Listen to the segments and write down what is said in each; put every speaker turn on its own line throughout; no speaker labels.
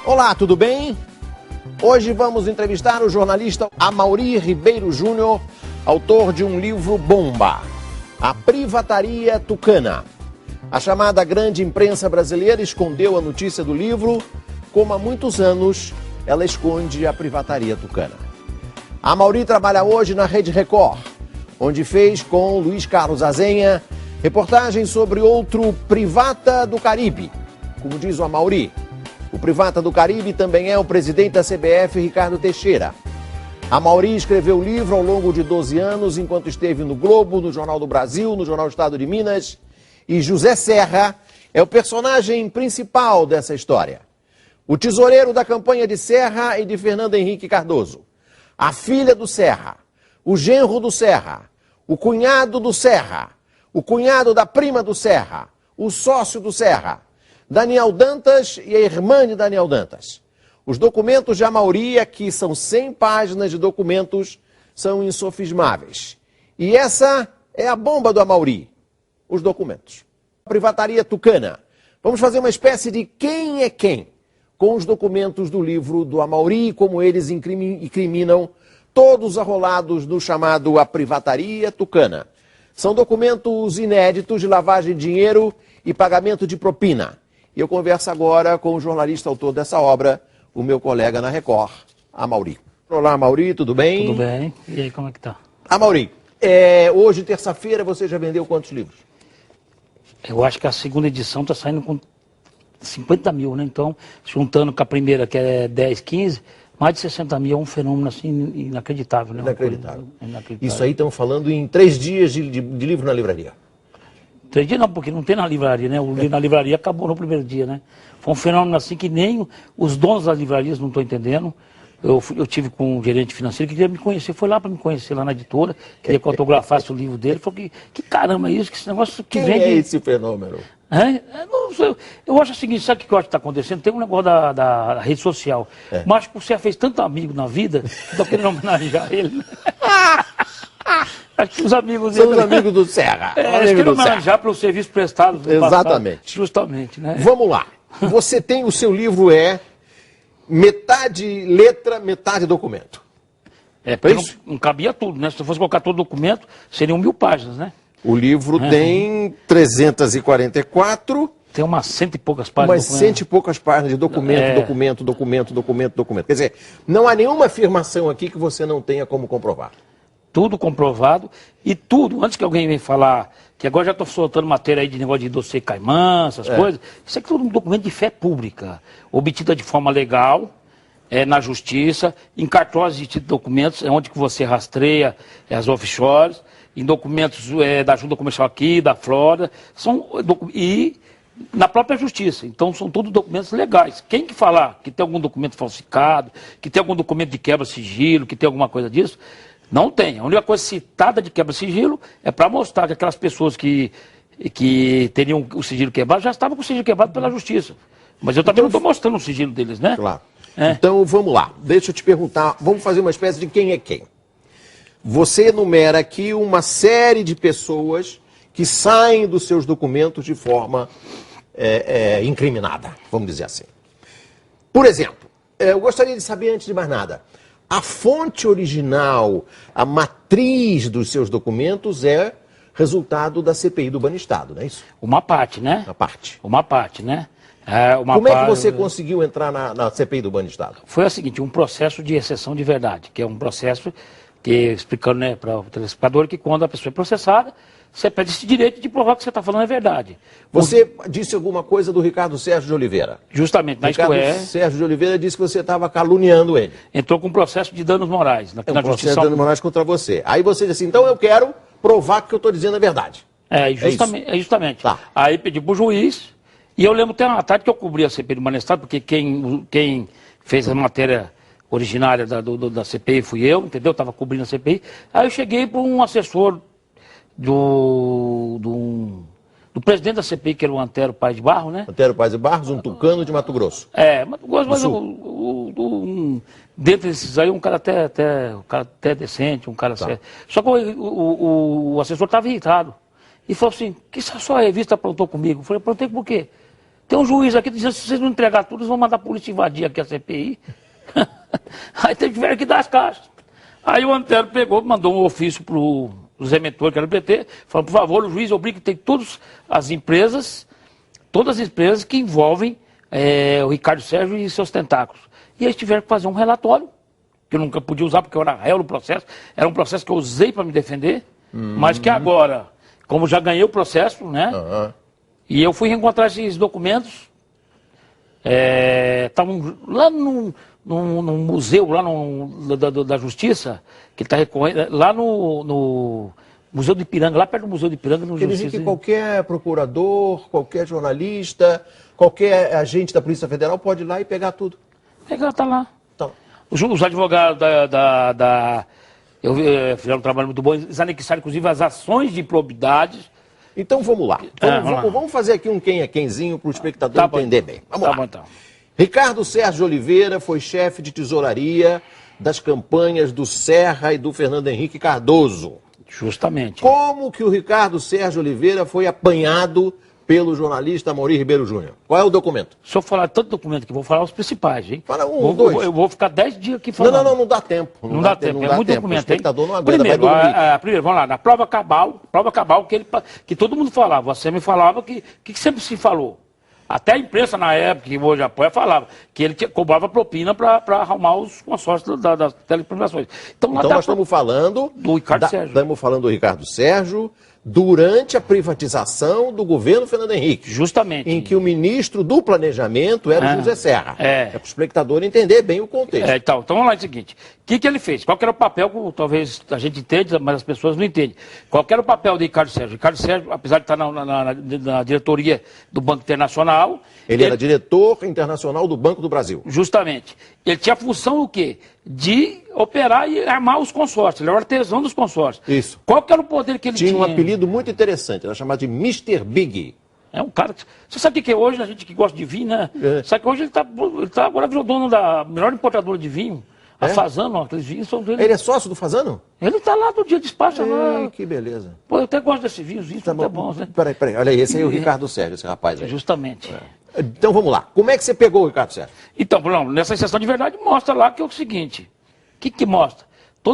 Olá, tudo bem? Hoje vamos entrevistar o jornalista Amaury Ribeiro Júnior, autor de um livro bomba, A Privataria Tucana. A chamada grande imprensa brasileira escondeu a notícia do livro, como há muitos anos ela esconde a privataria tucana. Amaury trabalha hoje na Rede Record, onde fez com Luiz Carlos Azenha reportagem sobre outro privata do Caribe. Como diz o Amaury, o privata do Caribe também é o presidente da CBF, Ricardo Teixeira. Amaury escreveu o livro ao longo de 12 anos, enquanto esteve no Globo, no Jornal do Brasil, no Jornal do Estado de Minas. E José Serra é o personagem principal dessa história. O tesoureiro da campanha de Serra e de Fernando Henrique Cardoso. A filha do Serra, o genro do Serra, o cunhado do Serra, o cunhado da prima do Serra, o sócio do Serra, Daniel Dantas e a irmã de Daniel Dantas. Os documentos de Amaury, aqui são 100 páginas de documentos, são insofismáveis. E essa é a bomba do Amaury, os documentos. A privataria tucana. Vamos fazer uma espécie de quem é quem com os documentos do livro do Amaury, como eles incriminam todos arrolados no chamado A Privataria Tucana. São documentos inéditos de lavagem de dinheiro e pagamento de propina. E eu converso agora com o jornalista autor dessa obra, o meu colega na Record, Amaury. Olá, Amaury, tudo bem?
Tudo bem. E aí, como é que tá?
Amaury, hoje, terça-feira, você já vendeu quantos livros?
Eu acho que a segunda edição está saindo com 50 mil, né? Então, juntando com a primeira, que é 10, 15, mais de 60 mil é um fenômeno assim inacreditável, né?
Inacreditável.
Inacreditável.
Isso aí estamos falando em 3 dias de livro na livraria.
3 dias não, porque não tem na livraria, né? O livro na livraria acabou no primeiro dia, né? Foi um fenômeno assim que nem os donos das livrarias não estão entendendo. Eu tive com um gerente financeiro que queria me conhecer, foi lá para me conhecer lá na editora, queria que eu autografasse o livro dele. Falou que caramba é isso, que esse negócio que
Quem
vende...
é esse fenômeno?
Eu acho o seguinte, sabe o que eu acho que está acontecendo? Tem um negócio da rede social. Mas acho que você já fez tanto amigo na vida, que estão querendo homenagear ele. Acho que os amigos dele...
São os amigos do Serra.
Acho que ele homenagear pelo serviço prestado.
Exatamente.
Passado, justamente, né?
Vamos lá. Você tem, o seu livro metade letra, metade documento.
Porque não cabia tudo, né? Se eu fosse colocar todo o documento, seriam 1000 páginas, né?
O livro tem 344...
Tem umas 100 e poucas páginas.
Umas 100 e poucas páginas de documento. Quer dizer, não há nenhuma afirmação aqui que você não tenha como comprovar.
Tudo comprovado e tudo, antes que alguém venha falar, que agora já estou soltando matéria aí de negócio de dossiê Caimã, essas coisas, isso aqui é tudo um documento de fé pública, obtida de forma legal, na justiça, em cartórios de documentos, é onde que você rastreia as offshores, em documentos da Junta Comercial aqui, da Flórida, e na própria justiça. Então são todos documentos legais. Quem que falar que tem algum documento falsificado, que tem algum documento de quebra-sigilo, que tem alguma coisa disso, não tem. A única coisa citada de quebra-sigilo é para mostrar que aquelas pessoas que teriam o sigilo quebrado já estavam com o sigilo quebrado pela justiça. Mas eu também não estou mostrando o sigilo deles, né?
Claro. Então vamos lá. Deixa eu te perguntar. Vamos fazer uma espécie de quem é quem. Você enumera aqui uma série de pessoas que saem dos seus documentos de forma incriminada, vamos dizer assim. Por exemplo, eu gostaria de saber, antes de mais nada, a fonte original, a matriz dos seus documentos é resultado da CPI do Banestado, não é isso?
Uma parte, né?
Uma parte,
né?
Como é que você conseguiu entrar na CPI do Banestado?
Foi o seguinte, um processo de exceção de verdade, que é um processo que, explicando, né, para o telespectador, que quando a pessoa é processada, você pede esse direito de provar que você está falando é verdade.
Você disse alguma coisa do Ricardo Sérgio de Oliveira?
Justamente, na
Ricardo Sérgio de Oliveira disse que você estava caluniando ele.
Entrou com um processo de danos morais.
Processo de danos morais contra você. Aí você disse assim, então eu quero provar que eu estou dizendo a verdade.
Justamente.
Tá.
Aí pedi para o juiz, e eu lembro até uma tarde que eu cobri a CPI do Banestado, porque quem fez a matéria originária da CPI fui eu, entendeu? Eu estava cobrindo a CPI. Aí eu cheguei para um assessor do presidente da CPI, que era o Antero Paz de Barros, né?
Antero Paz de Barros, um tucano de Mato Grosso.
Mato Grosso, mas dentro desses aí, um cara até decente, um cara sério. Só que o assessor estava irritado. E falou assim, que só a revista aprontou comigo? Eu falei, aprontei por quê? Tem um juiz aqui dizendo que se vocês não entregar tudo, eles vão mandar a polícia invadir aqui a CPI. Aí tiveram que dar as caixas. Aí o Antero pegou, mandou um ofício para o Zé Mentor, que era do PT, falando, por favor, o juiz obriga que tem todas as empresas que envolvem o Ricardo Sérgio e seus tentáculos. E eles tiveram que fazer um relatório, que eu nunca podia usar porque eu era réu no processo, era um processo que eu usei para me defender, mas que agora, como já ganhei o processo, né, e eu fui reencontrar esses documentos, estavam lá num museu lá da Justiça, que está recorrendo, lá no Museu do Ipiranga, lá perto do Museu do Ipiranga. No
Quer dizer que qualquer procurador, qualquer jornalista, qualquer agente da Polícia Federal pode ir lá e pegar tudo.
Pegar, tá lá.
Então.
Os advogados fizeram um trabalho muito bom, eles anexaram inclusive as ações de improbidade.
Então vamos lá. Vamos fazer aqui um quem é quemzinho para o espectador entender bem. Vamos lá.
Bom, então.
Ricardo Sérgio Oliveira foi chefe de tesouraria das campanhas do Serra e do Fernando Henrique Cardoso.
Justamente.
Como que o Ricardo Sérgio Oliveira foi apanhado pelo jornalista Amaury Ribeiro Júnior? Qual é o documento?
Se eu falar tanto documento que vou falar os principais, hein?
Fala dois.
Eu vou ficar 10 dias aqui falando.
Não dá tempo.
Não dá tempo, é muito documento,
o espectador não aguenta,
primeiro, vamos lá, na prova cabal que todo mundo falava, você me falava que sempre se falou. Até a imprensa na época, que hoje apoia, falava que ele cobrava propina para arrumar os consórcios das telecomunicações. Então nós
estamos falando
do Ricardo Sérgio.
Estamos falando do Ricardo Sérgio durante a privatização do governo Fernando Henrique.
Justamente.
Em que o ministro do Planejamento era o José Serra. É para o espectador entender bem o contexto.
Então vamos lá, é o seguinte. O que ele fez? Qual que era o papel, talvez a gente entenda, mas as pessoas não entendem. Qual que era o papel de Ricardo Sérgio? Ricardo Sérgio, apesar de estar na diretoria do Banco Internacional...
Ele era diretor internacional do Banco do Brasil.
Justamente. Ele tinha a função o quê? De operar e armar os consórcios. Ele era o artesão dos consórcios.
Isso.
Qual que era o poder que ele tinha?
Tinha um apelido muito interessante, era chamado de Mr. Big.
É um cara... Você sabe o que é hoje, a gente que gosta de vinho, né? Sabe que hoje ele agora virou dono da melhor importadora de vinho. A Fasano, aqueles vinhos são dele.
Ele é sócio do Fasano?
Ele está lá do dia de despacho lá.
Que beleza.
Pô, eu até gosto desses vinhos são até bons, né?
Peraí, olha aí, esse aí é o Ricardo Sérgio, esse rapaz aí.
Justamente.
Então vamos lá, como é que você pegou o Ricardo Sérgio?
Então, Bruno, nessa exceção de verdade mostra lá que é o seguinte, o que mostra?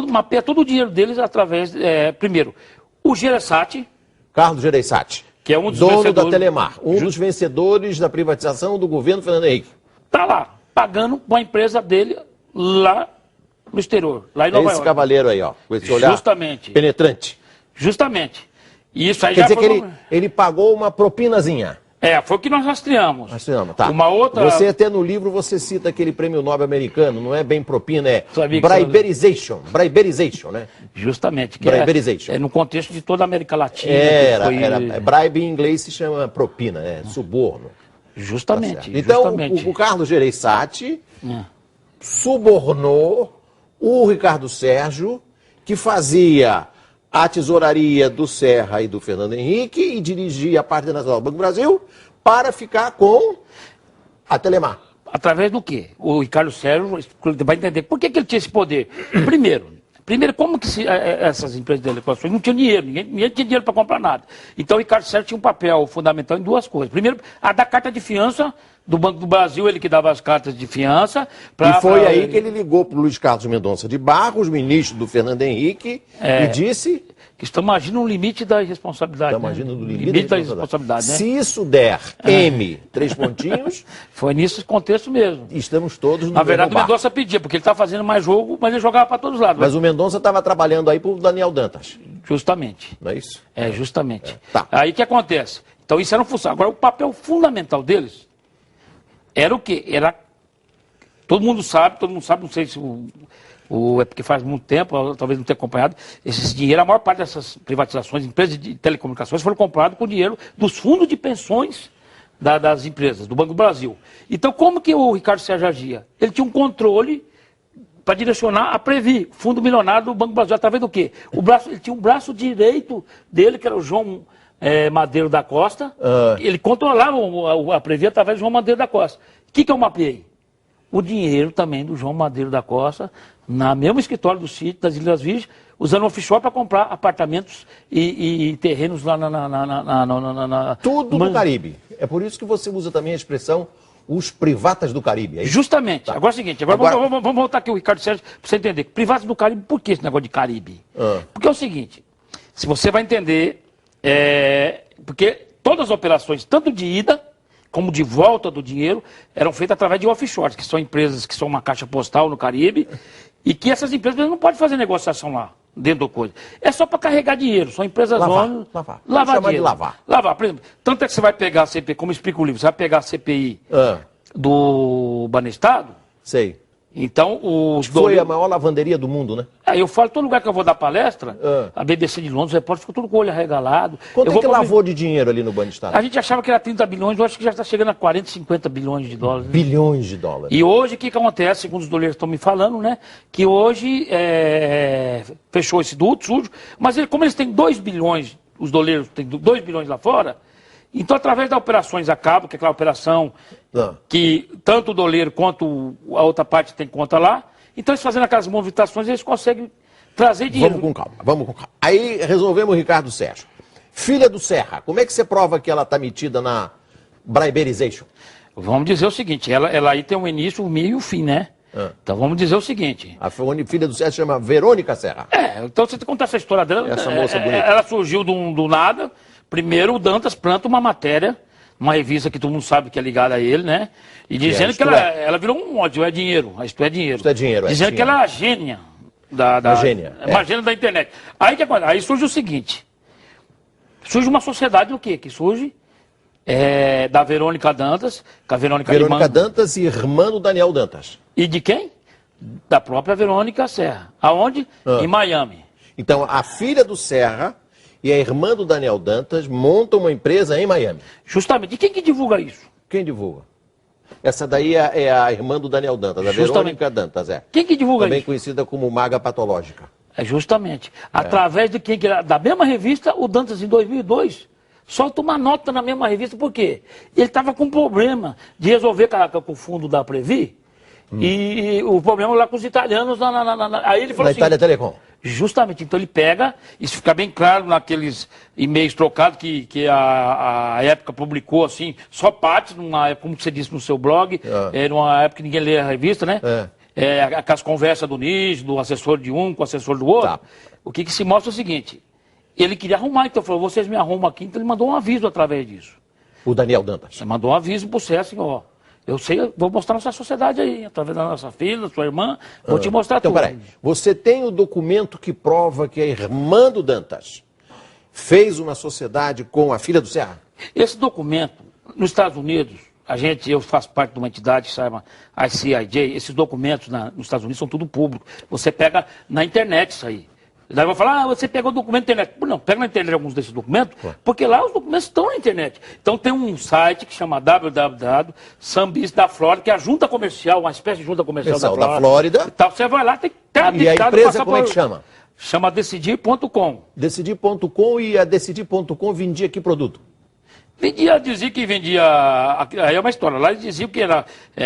Mapeia todo o dinheiro deles através, primeiro, o Gereissati.
Carlos Gereissati.
Que é um dos
dono
vencedores,
da Telemar, dos vencedores da privatização do governo Fernando Henrique.
Está lá, pagando com a empresa dele lá no exterior, lá em Nova York.
Esse cavaleiro aí, ó, com esse olhar penetrante.
Justamente. E isso aí
Quer dizer que ele pagou uma propinazinha.
Foi o que nós rastreamos.
Tá.
Uma outra...
Você até no livro você cita aquele prêmio Nobel americano, não é bem propina, é briberization, né?
Justamente. Que
briberization.
É no contexto de toda a América Latina.
Bribe em inglês se chama propina, suborno.
Justamente.
Tá, então, o Carlos Gereissati subornou o Ricardo Sérgio, que fazia a tesouraria do Serra e do Fernando Henrique e dirigia a parte nacional do Banco do Brasil para ficar com a Telemar.
Através do quê? O Ricardo Sérgio vai entender por que ele tinha esse poder. Primeiro, como que essas empresas de telecomunicações não tinham dinheiro, ninguém tinha dinheiro para comprar nada. Então o Ricardo Sérgio tinha um papel fundamental em duas coisas. Primeiro, a da carta de fiança do Banco do Brasil, ele que dava as cartas de fiança.
E foi aí que ele ligou para o Luiz Carlos Mendonça de Barros, ministro do Fernando Henrique, e disse...
Que estamos agindo no limite da irresponsabilidade.
Estamos agindo no limite
da irresponsabilidade, né?
Se isso der M, 3 pontinhos...
Foi nesse contexto mesmo.
Estamos todos no
Na verdade, o Mendonça pedia, porque ele estava fazendo mais jogo, mas ele jogava para todos os lados.
Mas o Mendonça estava trabalhando aí para o Daniel Dantas.
Justamente.
Não é isso?
Justamente.
Tá.
Aí o que acontece? Então isso era uma função. Agora, o papel fundamental deles era o quê? Todo mundo sabe, não sei se é porque faz muito tempo, talvez não tenha acompanhado, esse dinheiro, a maior parte dessas privatizações, empresas de telecomunicações, foram compradas com dinheiro dos fundos de pensões das empresas, do Banco do Brasil. Então, como que o Ricardo Sérgio agia? Ele tinha um controle para direcionar a Previ, Fundo Milionário do Banco do Brasil, através do quê? Ele tinha um braço direito dele, que era o João Madeiro da Costa, ele controlava a Previ através do João Madeiro da Costa. O que eu mapeei? O dinheiro também do João Madeiro da Costa, na mesmo escritório do sítio das Ilhas Virgens, usando offshore para comprar apartamentos e terrenos lá
Tudo no Caribe. É por isso que você usa também a expressão os privatas do Caribe. É isso?
Justamente.
Tá.
Agora é o seguinte, vamos voltar aqui o Ricardo Sérgio para você entender. Privatas do Caribe, por que esse negócio de Caribe? Porque é o seguinte, se você vai entender, porque todas as operações, tanto de ida como de volta do dinheiro, eram feitas através de offshores, que são empresas que são uma caixa postal no Caribe, e que essas empresas não podem fazer negociação lá, dentro do coisa. É só para carregar dinheiro, são empresas...
Lavar dinheiro.
Lavar, por exemplo. Tanto é que você vai pegar a CPI, como explica o livro, você vai pegar a CPI do Banestado...
Sei.
Então, os
Foi a maior lavanderia do mundo, né?
Eu falo, todo lugar que eu vou dar palestra, a BBC de Londres, os repórteres ficam tudo com o olho arregalado.
Quanto é que lavou de dinheiro ali no Banestado?
A gente achava que era 30 bilhões, eu acho que já está chegando a 40, 50 bilhões de dólares. Né?
Bilhões de dólares.
E hoje, o que acontece, segundo os doleiros estão me falando, né? Que hoje fechou esse duto sujo, mas como eles têm 2 bilhões, os doleiros têm 2 bilhões lá fora, então, através das operações a cabo, que é aquela operação que tanto o doleiro quanto a outra parte tem conta lá, então eles fazendo aquelas movimentações, eles conseguem trazer dinheiro.
Vamos com calma. Aí resolvemos o Ricardo Sérgio. Filha do Serra, como é que você prova que ela está metida na Briberization?
Vamos dizer o seguinte, ela aí tem um início, um meio e um fim, né? Então vamos dizer o seguinte.
A filha do Serra se chama Verônica Serra.
Então você tem que contar essa história dela.
Essa moça bonita.
Ela surgiu do nada. Primeiro o Dantas planta uma matéria, uma revista que todo mundo sabe que é ligada a ele, né? E dizendo que ela virou um ódio, é dinheiro, isto é dinheiro.
Isto é dinheiro,
dizendo que ela é a gênia uma gênia da internet. Aí surge o seguinte, surge uma sociedade o quê? Que surge da Verônica Dantas, com a
Verônica Dantas e irmã do Daniel Dantas.
E de quem? Da própria Verônica Serra. Aonde? Em Miami.
Então, a filha do Serra e a irmã do Daniel Dantas montam uma empresa em Miami.
Justamente. E quem que divulga isso?
Quem divulga? Essa daí é a irmã do Daniel Dantas, a Verônica Dantas,
Quem que divulga
também
isso?
Também conhecida como Maga Patológica.
Justamente. Através de quem? Da mesma revista, o Dantas, em 2002, solta uma nota na mesma revista. Por quê? Ele estava com um problema de resolver com o fundo da Previ, e o problema lá com os italianos, aí ele falou
na Itália Telecom.
Justamente, então ele pega, isso fica bem claro naqueles e-mails trocados que a época publicou, assim, só partes, como você disse no seu blog, numa época que ninguém lê a revista, né? Aquelas conversas do NIS, do assessor de um com o assessor do outro. O que se mostra é o seguinte, ele queria arrumar, então falou, vocês me arrumam aqui, então ele mandou um aviso através disso.
O Daniel Dantas.
Ele mandou um aviso para você, assim, ó. Eu sei, vou mostrar nossa sociedade aí, através da nossa filha, da sua irmã, vou te mostrar tudo.
Peraí, você tem o documento que prova que a irmã do Dantas fez uma sociedade com a filha do Serra?
Esse documento, nos Estados Unidos, eu faço parte de uma entidade que se chama ICIJ, esses documentos nos Estados Unidos são tudo público. Você pega na internet isso aí. Daí vai falar, você pegou o documento na internet. Não, pega na internet alguns desses documentos, porque lá os documentos estão na internet. Então tem um site que chama www.sambis da Flórida, que é a junta comercial, uma espécie de junta comercial da Flórida. Então, você vai lá, tem que ter
e a empresa como é que chama?
Chama decidir.com.
Decidir.com, e a decidir.com vendia que produto?
Dizia que vendia, aí é uma história, lá eles diziam que era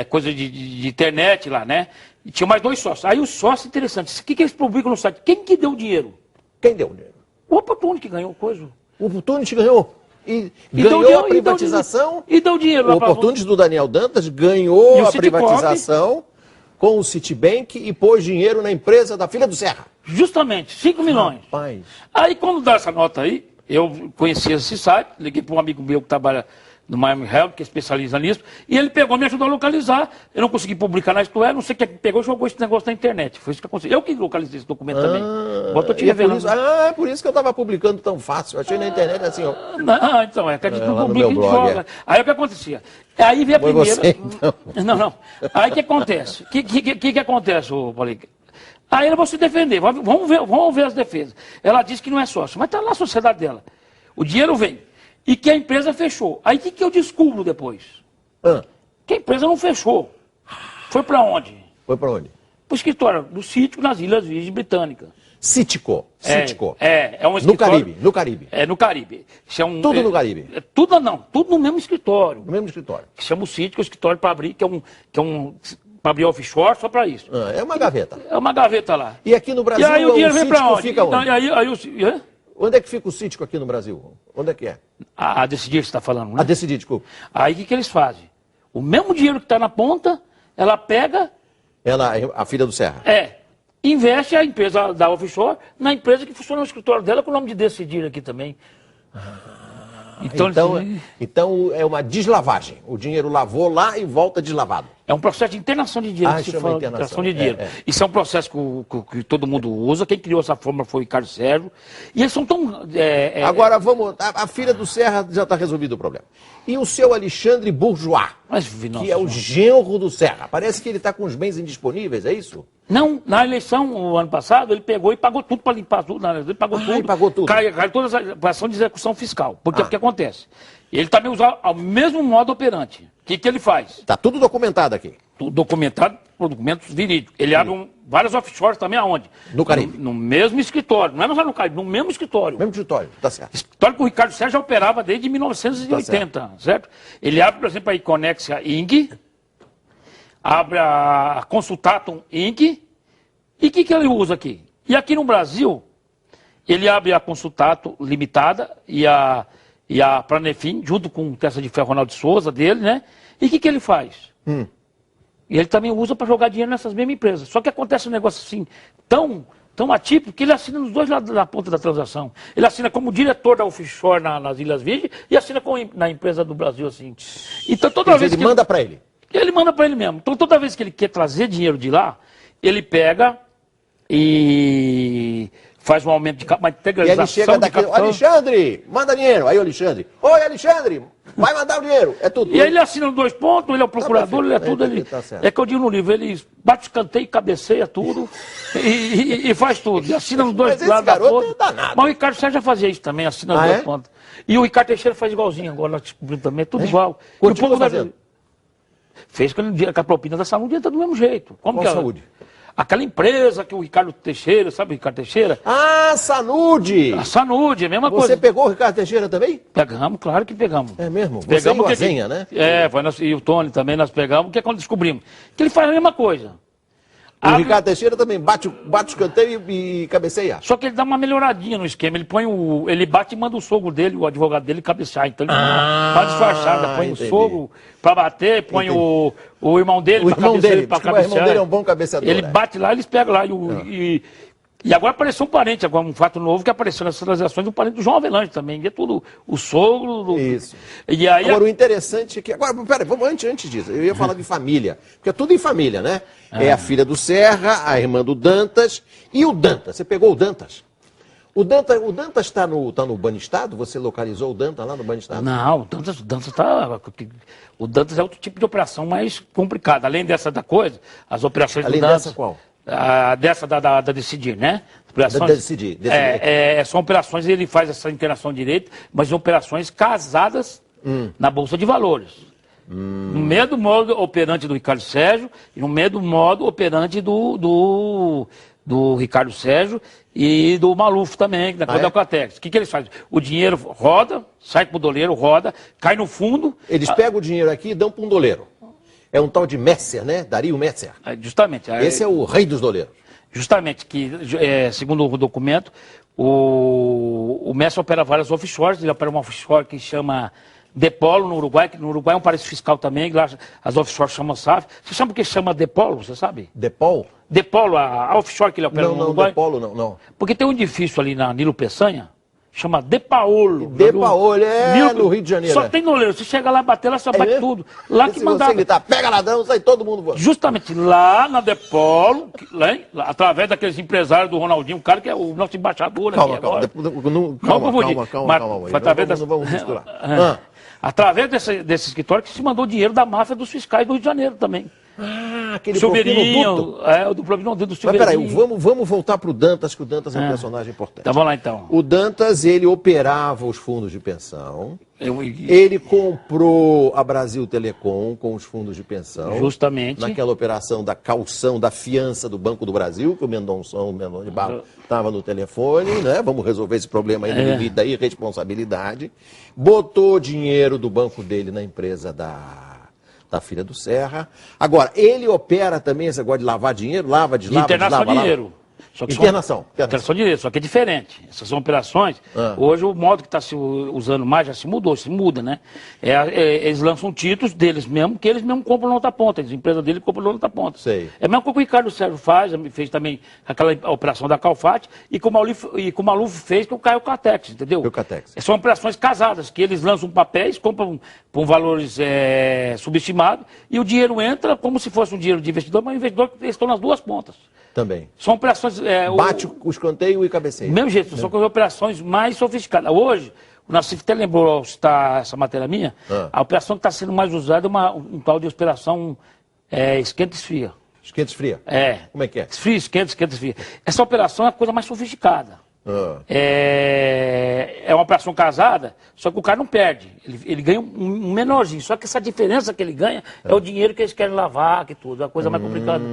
coisa de internet lá, né? E tinha mais 2 sócios. Aí os sócios, interessantes, o que eles publicam no site? Quem que deu o dinheiro?
Quem deu o dinheiro?
O Opportunity que ganhou coisa.
O Opportunity ganhou? Ganhou a privatização?
E deu dinheiro.
O Opportunity do Daniel Dantas ganhou a privatização com o Citibank e pôs dinheiro na empresa da filha do Serra.
Justamente, 5 milhões.
Rapaz.
Aí quando dá essa nota aí, eu conheci esse site, liguei para um amigo meu que trabalha no Miami Herald, que é especialista nisso, e ele pegou, me ajudou a localizar. Eu não consegui publicar na Isto É, não sei quem pegou e jogou esse negócio na internet. Foi isso que aconteceu. Eu que localizei esse documento também. Botou te revelando.
É por isso que eu estava publicando tão fácil. Eu achei na internet assim, ó.
Não, então, que a gente não publica, a gente joga. Aí o que acontecia? Aí veio a primeira.
Você, então.
Não. Aí o que acontece? O que acontece, Paulinho? Aí ela vai se defender. Vamos ver as defesas. Ela disse que não é sócio, mas está lá a sociedade dela. O dinheiro vem. E que a empresa fechou. Aí o que eu descubro depois? Que a empresa não fechou. Foi para onde?
Foi para onde?
Para o escritório do Cítico nas Ilhas Virgens Britânicas.
Cítico.
É um escritório.
No Caribe.
No Caribe.
Tudo no Caribe?
Tudo no mesmo escritório.
No mesmo escritório.
Que chama o Cítico, o escritório para abrir, para para abrir offshore só para isso.
É uma gaveta.
É uma gaveta lá.
E aqui no Brasil,
E aí o dinheiro vem para onde?
fica onde?
Hã?
Onde é que fica o sítio aqui no Brasil? Onde é que é?
A decidir que você está falando, né?
A decidir, desculpa.
Aí o que eles fazem? O mesmo dinheiro que está na ponta, ela pega...
Ela, a filha do Serra.
Investe a empresa da offshore na empresa que funciona no escritório dela com o nome de decidir aqui também.
Então é uma deslavagem. O dinheiro lavou lá e volta deslavado.
É um processo de internação de dinheiro.
Chama internação
de dinheiro. Isso é um processo que todo mundo usa. Quem criou essa fórmula foi o Ricardo Sérgio. E eles são tão...
Agora, vamos... A filha do Serra já está resolvido o problema. E o seu Alexandre Bourgeois, que é o genro do Serra. Parece que ele está com os bens indisponíveis, é isso?
Não, na eleição, o ano passado, ele pegou e pagou tudo para limpar tudo. Ele pagou tudo.
Pagou tudo.
Cai toda a ação de execução fiscal. Porque o que acontece? Ele também usa o mesmo modo operante. O que ele faz?
Está tudo documentado aqui.
Tudo documentado por documentos verídicos. Ele abre várias offshores também aonde?
No Caribe.
No mesmo escritório. Não é só no Caribe, no mesmo escritório.
Mesmo escritório, tá certo.
Escritório que o Ricardo Sérgio já operava desde 1980, certo? Ele abre, por exemplo, a Iconexia Inc., abre a Consultatum Inc., e o que ele usa aqui? E aqui no Brasil, ele abre a Consultatum Limitada e a Planefim, junto com o Testa de Ferro Ronaldo de Souza dele, né? E o que ele faz? E ele também usa para jogar dinheiro nessas mesmas empresas. Só que acontece um negócio assim, tão atípico, que ele assina nos dois lados da ponta da transação. Ele assina como diretor da offshore nas Ilhas Virgens e assina na empresa do Brasil, assim. Então toda vez
ele manda para ele?
Ele manda para ele mesmo. Então toda vez que ele quer trazer dinheiro de lá, ele pega e faz um aumento de integralização.
E ele chega daqui, Alexandre, manda dinheiro. Aí o Alexandre, oi Alexandre, vai mandar o dinheiro. É tudo.
E aí ele assina 2 pontos, ele é o procurador, ele é tudo. É que eu digo no livro, ele bate escanteio, cabeceia tudo e faz tudo. E assina nos dois lados da ponta. Mas o Ricardo Sérgio já fazia isso também, assina os 2 pontos. E o Ricardo Teixeira faz igualzinho agora, nós descobrimos também, tudo igual.
O povo fazendo?
Fez com a propina da saúde entra do mesmo jeito. Como
Qual saúde?
Aquela empresa que o Ricardo Teixeira, sabe o Ricardo Teixeira?
Sanude!
A Sanude, a mesma coisa.
Você pegou o Ricardo Teixeira também?
Pegamos, claro que pegamos.
É mesmo?
Pegamos
Você e o Azenha, né?
E o Tony também nós pegamos, que é quando descobrimos. Que ele faz a mesma coisa.
O Ricardo Teixeira também bate o escanteio e cabeceia.
Só que ele dá uma melhoradinha no esquema. Ele bate e manda o sogro dele, o advogado dele, cabecear. Então ele dá disfarçada, põe o sogro para bater, põe o irmão dele para cabecear.
O irmão dele é um bom cabeceador.
Ele bate lá, eles pegam lá. E agora apareceu um parente, agora um fato novo que apareceu nessas transações, um parente do João Avelange também, que é tudo o sogro.
Isso.
E aí,
agora, o interessante é que... Agora, peraí, vamos antes disso. Eu ia falar de família, porque é tudo em família, né? É a filha do Serra, a irmã do Dantas e o Dantas. Você pegou o Dantas? O Dantas está no Banestado? Você localizou o Dantas lá no Banestado?
Não, o Dantas está... O Dantas é outro tipo de operação mais complicada. Além dessa da coisa, as operações do Dantas...
Além dessa qual?
Dessa da Decidir, né?
Da Decidir.
São operações, ele faz essa interação de direito, mas operações casadas na Bolsa de Valores. No mesmo modo operante do Ricardo Sérgio e no mesmo modo operante do Ricardo Sérgio e do Maluf também, da Codecotex. O que eles fazem? O dinheiro roda, sai pro doleiro, roda, cai no fundo.
Eles pegam o dinheiro aqui e dão para um doleiro. É um tal de Messer, né? Dario Messer.
Justamente.
Esse é o rei dos doleiros.
Justamente, que segundo o documento, o Messer opera várias offshores, ele opera uma offshore que chama Depolo no Uruguai, que no Uruguai é um paraíso fiscal também, lá as offshores chamam SAF. Você sabe por que chama Depolo, você sabe?
Depol?
Depolo, a offshore que ele opera no Uruguai.
Não, Depolo não.
Porque tem um edifício ali na Nilo Peçanha, chama De Paolo.
De Paolo, no Rio de Janeiro.
Só tem doleiro. Você chega lá, bater lá, você bate tudo. Lá que mandava.
Se você gritar, pega ladrão, sai todo mundo voando.
Justamente lá na Depolo, através daqueles empresários do Ronaldinho, o cara que é o nosso embaixador.
Calma.
Não
vamos misturar.
Através desse escritório que se mandou dinheiro da máfia dos fiscais do Rio de Janeiro também.
Aquele
Silveirinho, o do Propino do Silveirinho.
Mas peraí, vamos voltar para o Dantas, que o Dantas é um personagem importante.
Então vamos lá então.
O Dantas, ele operava os fundos de pensão. Ele comprou a Brasil Telecom com os fundos de pensão.
Justamente.
Naquela operação da calção, da fiança do Banco do Brasil, que o Mendonça de Barro estava no telefone, né? Vamos resolver esse problema aí no limite da irresponsabilidade. Botou dinheiro do banco dele na empresa Da filha do Serra. Agora, ele opera também esse negócio de lavar dinheiro? Lava, deslava,
Internação
deslava,
de dinheiro. Só que
internação.
Internação de dinheiro, só que é diferente. Essas são operações. Hoje o modo que está se usando mais já se mudou, se muda, né? Eles lançam títulos deles mesmo, que eles mesmos compram na outra ponta. As empresas dele compram na outra ponta.
Sei.
É mesmo que o Ricardo Sérgio faz, fez também aquela operação da Calfate, e com o Maluf fez com o Caio Catex, entendeu?
O Catex.
São operações casadas, que eles lançam papéis, compram por valores subestimados, e o dinheiro entra como se fosse um dinheiro de investidor, mas o investidor estão nas duas pontas.
Também.
São operações...
Bate o escanteio e cabeceia.
Mesmo jeito, são com operações mais sofisticadas. Hoje, o Nassif até lembrou ao citar essa matéria minha, a operação que está sendo mais usada é um tal de operação esquenta e esfria.
Esquenta e esfria? Como é que é?
Esfria, esquenta e esfria. Essa operação é a coisa mais sofisticada. É uma operação casada, só que o cara não perde. Ele ganha um menorzinho. Só que essa diferença que ele ganha é o dinheiro que eles querem lavar, que tudo. É a coisa mais complicada.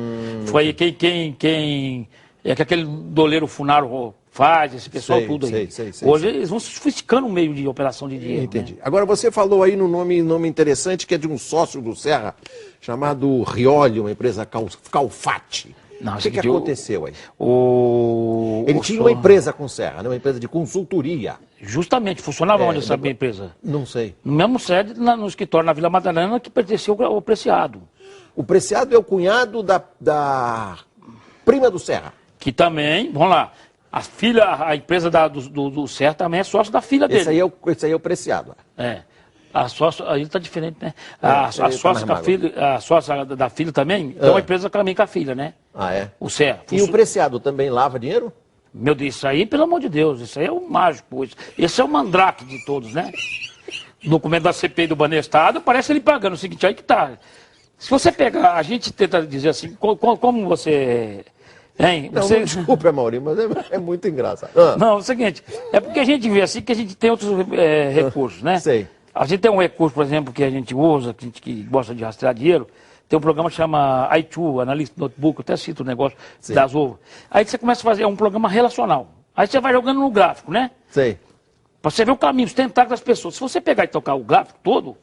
Foi quem é que aquele doleiro Funaro faz, esse pessoal tudo aí. Hoje eles vão sofisticando o meio de operação de dinheiro.
Entendi.
Né?
Agora você falou aí no nome interessante que é de um sócio do Serra, chamado Rioli, uma empresa Calfate.
Não,
o que aconteceu aí? Ele tinha
uma
uma empresa com Serra, né? Uma empresa de consultoria.
Justamente, funcionava onde essa minha empresa?
Não sei.
No mesmo sede, no escritório na Vila Madalena, que pertenceu ao Preciado.
O Preciado é o cunhado da prima do Serra.
Que também, vamos lá, a empresa do Serra também é sócio da filha dele.
Esse aí é o Preciado.
A sócia, aí está diferente, né? A sócia da filha também é uma empresa também com a filha, né? O Serra.
E o Preciado também lava dinheiro?
Meu Deus, isso aí, pelo amor de Deus, isso aí é o mágico. Esse é o mandrake de todos, né? O documento da CPI do Banestado, parece ele pagando. O seguinte, aí que tá. Se você pegar, a gente tenta dizer assim, como você... Hein?
Não, desculpa, Maurinho, mas é muito engraçado.
Não, é o seguinte, é porque a gente vê assim que a gente tem outros recursos, né?
Sei.
A gente tem um recurso, por exemplo, que a gente usa, que gosta de rastrear dinheiro, tem um programa que chama i2, Analyst Notebook, eu até cito o negócio das ovas. Aí você começa a fazer um programa relacional. Aí você vai jogando no gráfico, né?
Sei.
Para você ver o caminho, os tentáculos das pessoas. Se você pegar e tocar o gráfico todo,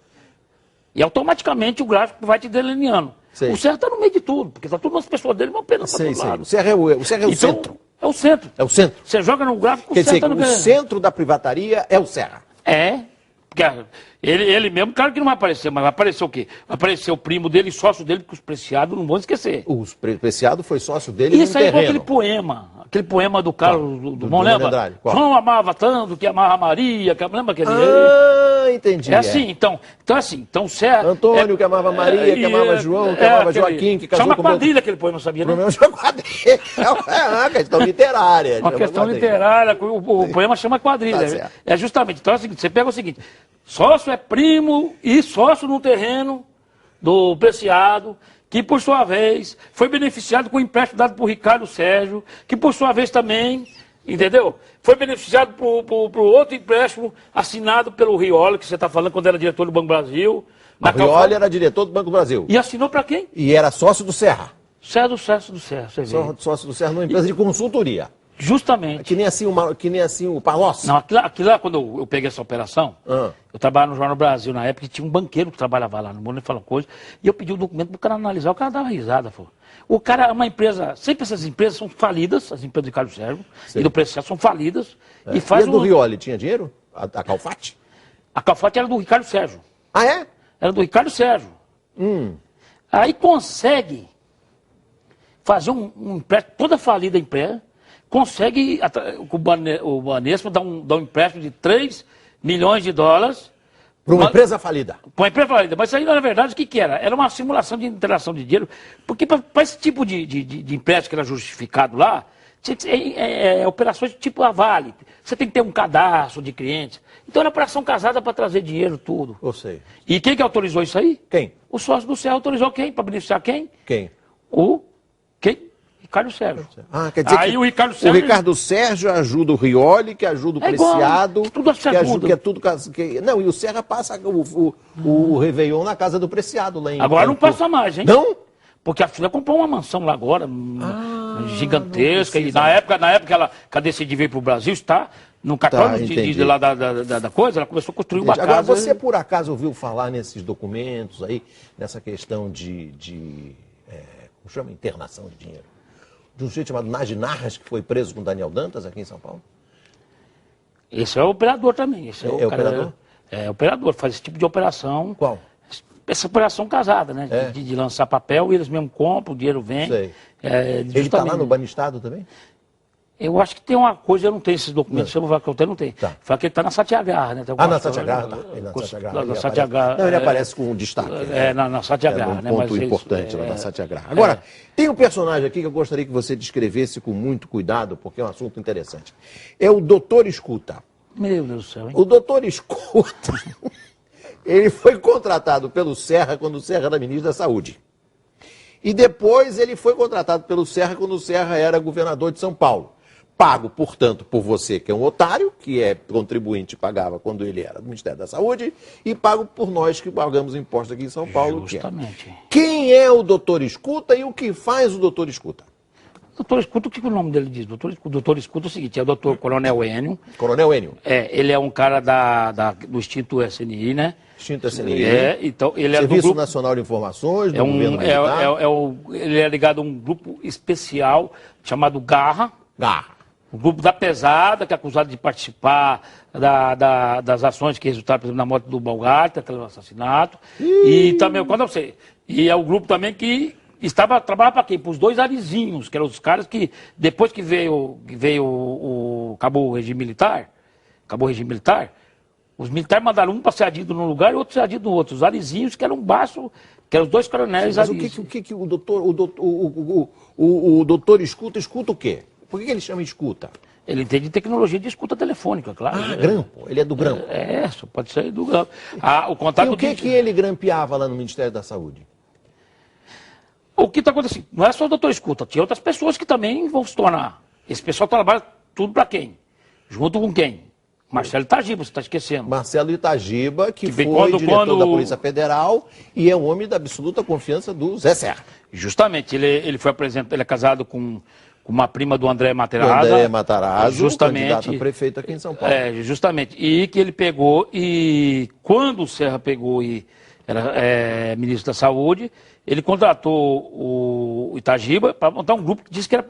e automaticamente o gráfico vai te delineando.
Sei.
O Serra está no meio de tudo, porque está tudo nas pessoas dele, mas apenas para todo lado.
O Serra é o centro.
É o centro.
É o centro.
Você joga no gráfico,
Quer dizer que o centro da privataria é o Serra.
Porque ele mesmo, claro que não vai aparecer, mas vai aparecer o quê? Vai aparecer o primo dele, sócio dele, porque os Preciados não vão esquecer.
O Preciado foi sócio dele no
Isso aí
terreno.
foi aquele poema do Carlos Drummond, lembra? João amava tanto que amava Maria, lembra aquele
entendi.
É assim, então Serra...
Antônio que amava Maria, que amava João, que amava Joaquim, que casou com...
Chama quadrilha aquele poema, sabia, né?
Quadrilha. É uma questão literária.
Uma questão literária, o poema chama quadrilha. É justamente, então é o seguinte, você pega o seguinte, sócio é primo e sócio no terreno do Preciado, que por sua vez foi beneficiado com o empréstimo dado por Ricardo Sérgio, que por sua vez também, entendeu? Foi beneficiado por outro empréstimo assinado pelo Rioli, que você está falando quando era diretor do Banco do Brasil.
O Rioli era diretor do Banco do Brasil.
E assinou para quem?
E era sócio do Serra.
Serra do Serra, você vê.
Sócio do Serra numa empresa de consultoria.
Justamente.
Que nem assim o Palocci.
Não, aquilo lá, quando eu peguei essa operação, eu trabalhava no Jornal Brasil na época, e tinha um banqueiro que trabalhava lá, não vou nem falar coisa, e eu pedi o documento para o cara analisar, o cara dava risada, pô. O cara é uma empresa, sempre essas empresas são falidas, as empresas do Carlos Sérgio e do Preciado são falidas, e faz
a do Rioli tinha dinheiro? A Calfate?
A Calfate era do Ricardo Sérgio.
Ah, é?
Era do Ricardo Sérgio. Aí consegue fazer um empréstimo, toda falida empresa, consegue, o Banespa dar um empréstimo de 3 milhões de dólares.
Para uma empresa falida.
Para uma empresa falida. Mas aí, na verdade, o que era? Era uma simulação de interação de dinheiro. Porque para esse tipo de empréstimo que era justificado lá, operações tipo a Vale. Você tem que ter um cadastro de clientes. Então era operação casada para trazer dinheiro, tudo.
Eu sei.
E quem que autorizou isso aí?
Quem?
O sócio do Serra autorizou quem? Para beneficiar quem?
Quem?
Ricardo Sérgio.
Quer dizer
aí
que
o Ricardo
Sérgio ajuda o Rioli, que ajuda o Preciado.
Tudo se ajuda.
Que é tudo, não, e o Serra passa o Réveillon na casa do Preciado lá em
Agora não passa mais, hein?
Não?
Porque a filha comprou uma mansão lá agora, gigantesca, e na época que ela decidiu vir para o Brasil, está no cartório lá da coisa, ela começou a construir uma casa.
Agora, você por acaso ouviu falar nesses documentos aí, nessa questão como chama? Internação de dinheiro? De um sujeito chamado Nagy Narras, que foi preso com Daniel Dantas aqui em São Paulo?
Esse é o operador também. Esse
é o operador?
É operador, faz esse tipo de operação.
Qual?
Essa operação casada, né? De lançar papel, e eles mesmos compram, o dinheiro vem.
Sei. Ele está lá no Banestado também?
Eu acho que tem uma coisa, eu não tenho esses documentos, eu vou falar que eu tenho, não tem.
Tá.
Fala que ele está na Satyagraha, né?
Na Satyagraha, tá.
Na Satyagraha.
Não, ele aparece com um destaque.
Na Satyagraha, né?
Um ponto importante lá na Satyagraha. Agora, tem um personagem aqui que eu gostaria que você descrevesse com muito cuidado, porque é um assunto interessante. É o Doutor Escuta.
Meu Deus do céu, hein?
O Doutor Escuta, ele foi contratado pelo Serra quando o Serra era ministro da Saúde. E depois ele foi contratado pelo Serra quando o Serra era governador de São Paulo. Pago, portanto, por você, que é um otário, que é contribuinte e pagava quando ele era do Ministério da Saúde, e pago por nós que pagamos impostos aqui em São Paulo.
Justamente.
Quem é o Doutor Escuta e o que faz o Doutor Escuta?
Doutor Escuta, o que o nome dele diz? Doutor Escuta é o seguinte, é o doutor Coronel Enio.
Coronel Enio.
Ele é um cara do Instituto SNI, né?
Instituto SNI.
Então ele
Serviço
do grupo,
Nacional de Informações, do governo militar.
Ele é ligado a um grupo especial chamado Garra. O grupo da Pesada, que é acusado de participar das ações que resultaram, por exemplo, na morte do Balgatti, aquele assassinato. E também, quando eu sei, e é o grupo também que trabalhava para quem? Para os dois Arizinhos, que eram os caras que, depois que acabou o regime militar, os militares mandaram um para ser adido num lugar e outro ser adido no outro. Os Arizinhos, que eram que eram os dois coronéis.
Mas o que o doutor escuta o quê? Por que ele chama escuta?
Ele entende tecnologia de escuta telefônica, claro.
Grampo. Ele é do grampo.
Só pode ser do grampo. O contato
e o que ele grampeava lá no Ministério da Saúde?
O que está acontecendo? Não é só o doutor escuta, tinha outras pessoas que também vão se tornar. Esse pessoal trabalha tudo para quem? Junto com quem? Marcelo Itagiba, você está esquecendo.
Marcelo Itagiba, que foi diretor da Polícia Federal e é um homem da absoluta confiança do Zé Serra.
Justamente, ele foi apresentado, ele é casado com uma prima do André Matarazzo.
André Matarazzo, candidato a prefeito aqui em São Paulo.
Justamente. E que ele pegou, e quando o Serra pegou e era ministro da Saúde, ele contratou o Itagiba para montar um grupo que disse que era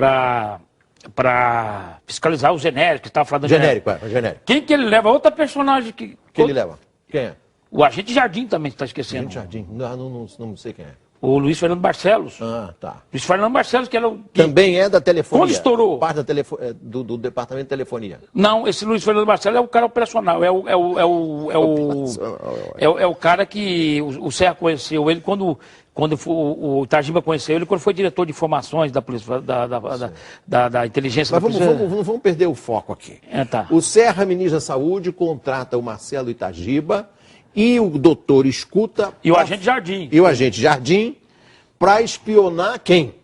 para fiscalizar os genéricos, que estava falando de
genérico.
Quem que ele leva? Outra personagem que
ele leva? Quem é?
O agente Jardim também, você está esquecendo.
Agente Jardim? Não sei quem é.
O Luiz Fernando Barcelos.
Tá.
Luiz Fernando Barcelos, que era
também é da telefonia.
Quando estourou?
Parte do departamento de telefonia.
Não, esse Luiz Fernando Barcelos é o cara operacional. É o cara que o Serra conheceu ele quando o Itagiba conheceu ele, quando foi diretor de informações da polícia, da inteligência.
Mas vamos perder o foco aqui.
Tá.
O Serra, ministro da Saúde, contrata o Marcelo Itagiba e o doutor Escuta...
E o agente Jardim.
E o agente Jardim para espionar quem?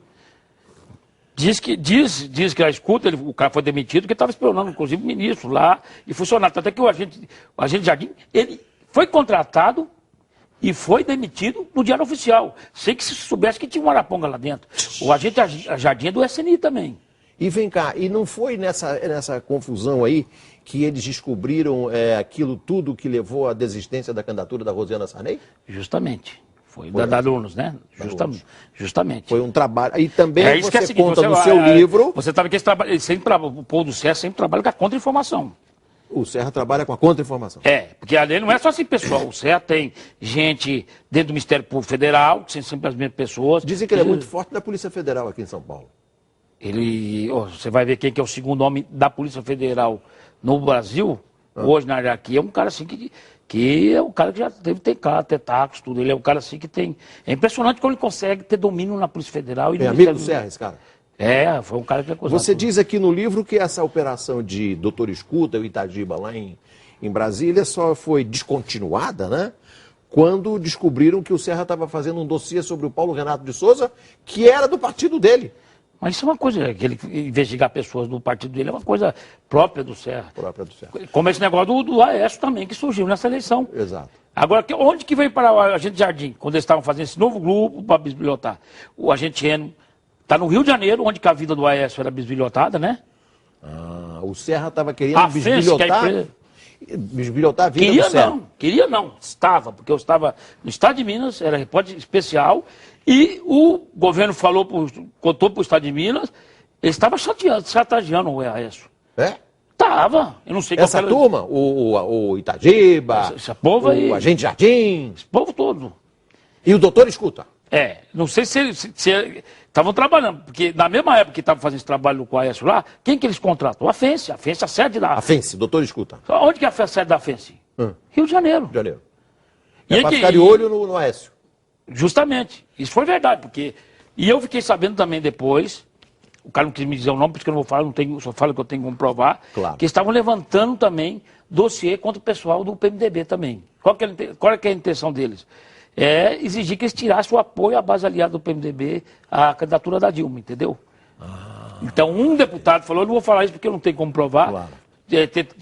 Diz que a escuta, o cara foi demitido, que estava espionando, inclusive, o ministro lá e funcionário. Até que o agente Jardim, ele foi contratado e foi demitido no Diário Oficial. Sei que se soubesse que tinha um Araponga lá dentro. O agente Jardim é do SNI também.
E vem cá, e não foi nessa confusão aí que eles descobriram aquilo tudo que levou à desistência da candidatura da Rosiana Sarney?
Justamente. Foi da alunos, né? Justamente.
Foi um trabalho. E também
você
seguinte, conta no seu livro...
Você sabe que o povo do Serra sempre trabalha com a contra-informação.
O Serra trabalha com a contra-informação.
Porque ali não é só assim, pessoal. O Serra tem gente dentro do Ministério Público Federal, que são sempre as mesmas pessoas.
Dizem que ele é muito forte da Polícia Federal aqui em São Paulo.
Você vai ver quem que é o segundo homem da Polícia Federal no Brasil, hoje na hierarquia, é um cara assim que é um cara que já deve ter tentáculos, tudo. Ele é um cara assim que tem... É impressionante como ele consegue ter domínio na Polícia Federal.
É amigo do Serra, esse cara?
Foi um cara que é acusado.
Você diz aqui no livro que essa operação de Doutor Escuta, o Itagiba lá em Brasília, só foi descontinuada, né? Quando descobriram que o Serra estava fazendo um dossiê sobre o Paulo Renato de Souza, que era do partido dele.
Mas isso é uma coisa, que ele investigar pessoas do partido dele é uma coisa própria do Serra.
Própria do Serra.
Como esse negócio do Aécio também, que surgiu nessa eleição.
Exato.
Agora, onde que veio parar o agente Jardim? Quando eles estavam fazendo esse novo grupo para bisbilhotar. O agente Eno está no Rio de Janeiro, onde que a vida do Aécio era bisbilhotada, né?
Ah, o Serra estava querendo bisbilhotar? Bisbilhotar a vida do Serra.
Queria não. Estava, porque eu estava no estado de Minas, era repórter especial, e o governo contou para o estado de Minas, ele estava chantageando o Aécio.
É?
Tava. Eu não sei
essa
qual
turma, o Itagiba,
essa povo aí,
o agente Jardim.
Esse povo todo.
E o doutor escuta?
Não sei se estavam trabalhando, porque na mesma época que estavam fazendo esse trabalho com o Aécio lá, quem que eles contratam? A FENSE, a sede da...
A FENSE, doutor escuta.
Onde que é a sede da FENSE? Rio de Janeiro.
Rio de Janeiro.
E
para ficar de olho no Aécio.
Justamente. Isso foi verdade, porque... E eu fiquei sabendo também depois, o cara não quis me dizer o nome, porque eu não vou falar, só falo que eu tenho como provar,
claro,
que estavam levantando também dossiê contra o pessoal do PMDB também. Qual é a intenção deles? É exigir que eles tirassem o apoio à base aliada do PMDB à candidatura da Dilma, entendeu? Então, um deputado falou, eu não vou falar isso porque eu não tenho como provar, claro,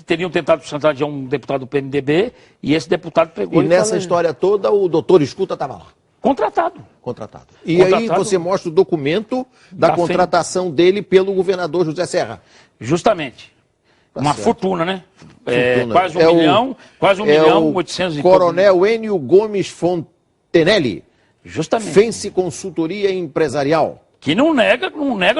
teriam tentado chantagear um deputado do PMDB, e esse deputado pegou
e nessa história toda, o doutor Escuta estava lá.
Contratado.
E aí você mostra o documento da contratação dele pelo governador José Serra.
Justamente.
Tá
uma
certo.
Fortuna, né?
Fortuna.
Quase 1 milhão, quase 1 milhão, 800 e pouco.
Coronel Enio Gomes Fontenelle.
Justamente.
FENSE Consultoria Empresarial.
Que não nega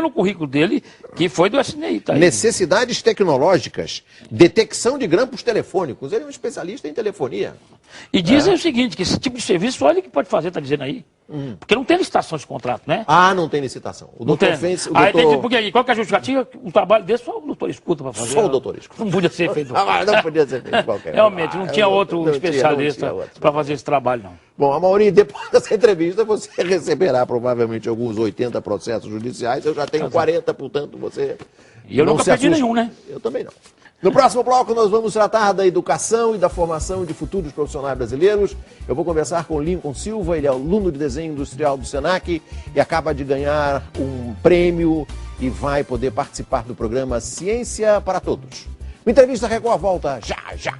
no currículo dele que foi do SNI. Tá aí.
Necessidades tecnológicas, detecção de grampos telefônicos. Ele é um especialista em telefonia.
E dizem o seguinte, que esse tipo de serviço, olha o que pode fazer, está dizendo aí. Porque não tem licitação de contrato, né?
Ah, não tem licitação. O doutor FENSE...
Porque aí, qual que é a justificativa? O trabalho desse só o doutor escuta para fazer.
Só o doutor escuta.
Não podia ser feito.
Não podia ser feito qualquer.
Realmente, não tinha outro especialista para fazer esse trabalho, não.
Bom, Amaury, depois dessa entrevista você receberá provavelmente alguns 80 processos judiciais. Eu já tenho 40, portanto você...
E eu nunca perdi nenhum, né?
Eu também não. No próximo bloco nós vamos tratar da educação e da formação de futuros profissionais brasileiros. Eu vou conversar com Lincoln Silva, ele é aluno de desenho industrial do Senac e acaba de ganhar um prêmio e vai poder participar do programa Ciência para Todos. O Entrevista Record volta já.